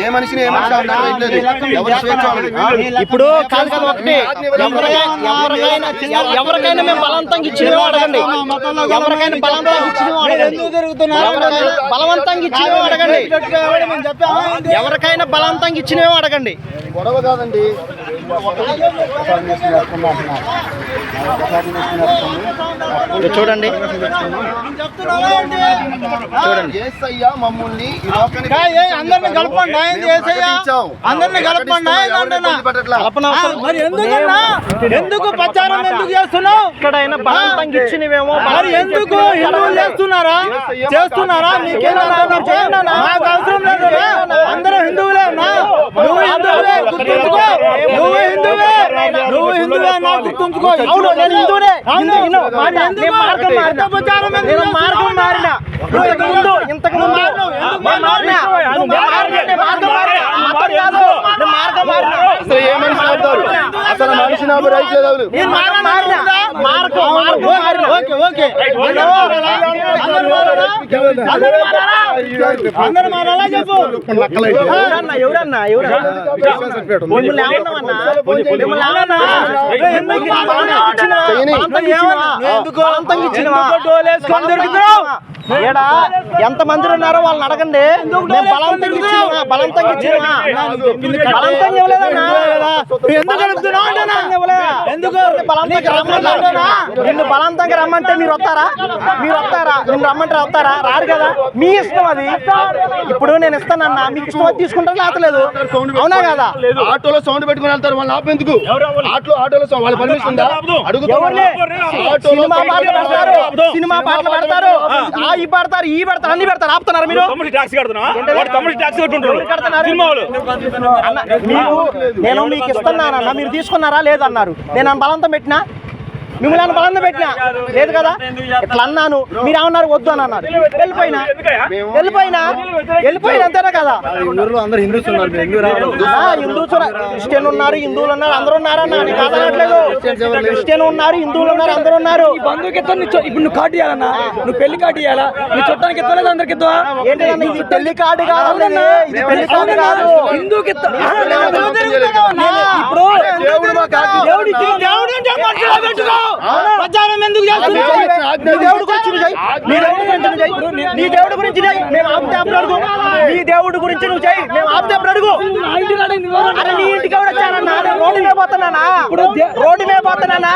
ఏ మనిషిని ఇప్పుడు కాదు కదా ఒకటి ఎవరికైనా మేము బలవంతంగా ఇచ్చినేమో అడగండి. ఎవరికైనా బలవంతంగా ఇచ్చినేమో అడగండి. ఎవరికైనా బలవంతంగా ఇచ్చినేమో అడగండి. గొడవ కాదండి. చూడండి చూడండి మమ్మల్ని అందరిని కలపండి, అందరిని కలపండి. మరి ఎందుకు ప్రచారం ఎందుకు చేస్తున్నావు? ఎక్కడైనా బలవంతంగా ఇచ్చినవేమో మరి ఎందుకు హిందువులు చేస్తున్నారా? నాకు అవసరం లేదు. అందరూ హిందువులే. నువ్వు హిందువులే, గుర్తుంచుకో. నువ్వు హిందువే, నువ్వు హిందువే నా గుర్తుంచుకో. అవును, నేను హిందువునే. మార్గం మారిన ఇంతకు ముందు ఏ మనిషి ఆపుతారు? అసలు మనిషి నాకు రైట్ లేదు. అందరూ మారాలా చెప్పు. ఎవరన్నా ఏడా ఎంత మంది ఉన్నారో వాళ్ళని అడగండి. బలవంతంగా ఇచ్చినా నిన్ను బలవంతంగా రమ్మంటే మీరు వస్తారా? నిన్ను రమ్మంటే వస్తారా? రారు కదా. మీ ఇష్టం అది. ఇప్పుడు నేను ఇస్తానన్నా, మీకు ఇష్టం అది తీసుకుంటారు, లేతలేదు. అవునా కదా? ఆటోలో సౌండ్ పెట్టుకుని వెళ్తారు. వాళ్ళు ఆపేందుకు? ఆటోలో వాళ్ళ పర్మిషన్ ఉందా? సినిమా పాటలు పెడతారు, ఈ పెడతారు, ఈ పెడతారు, అన్ని పెడతారు. ఆపుతున్నారు మీరు? నేను మీకు ఇస్తున్నానన్నా, మీరు తీసుకున్నారా లేదన్నారు. నేను బలవంతం పెట్టినా? మిమ్మల్ని బలంగా పెట్టినా లేదు కదా. ఇట్లా అన్నాను, మీరు ఏమన్నారు? వద్దు అని అన్నారు. వెళ్ళిపోయినా అంతేనా కదా. అందరూ హిందూస్ ఉన్నారు, హిందూస్ క్రిస్టియన్ ఉన్నారు, హిందువులు ఉన్నారు, అందరూ ఉన్నారన్నా. నేను కాదనట్లేదు. క్రిస్టియన్ ఉన్నారు, హిందువులు ఉన్నారు, అందరూ ఉన్నారు. బంధువుకి ఇప్పుడు నువ్వు కార్డు ఇవ్వాలన్నా, నువ్వు పెళ్లి కార్డు ఇవ్వాలా? నీ చుట్టానికి ఇవ్వలేదు, అందరికి ఇద్దా? ఏంటన్నా ఇది పెళ్లి కార్డు కాదు, ఇది పెళ్లి కార్డు కాదు. హిందూకి ఇప్పుడు ప్రచారం ఎందుకు చేస్తున్నావు? దేవుడి గురించి నీ దేవుడి గురించి మేము ఆపితే అప్పుడు అడుగు. నీ దేవుడి గురించి నువ్వు చెయ్యి, మేము ఆపితే అప్పుడు అడుగు. నీ ఇంటికి ఎవరు వచ్చారన్నా? రోడ్డు మీద పోతున్నానా?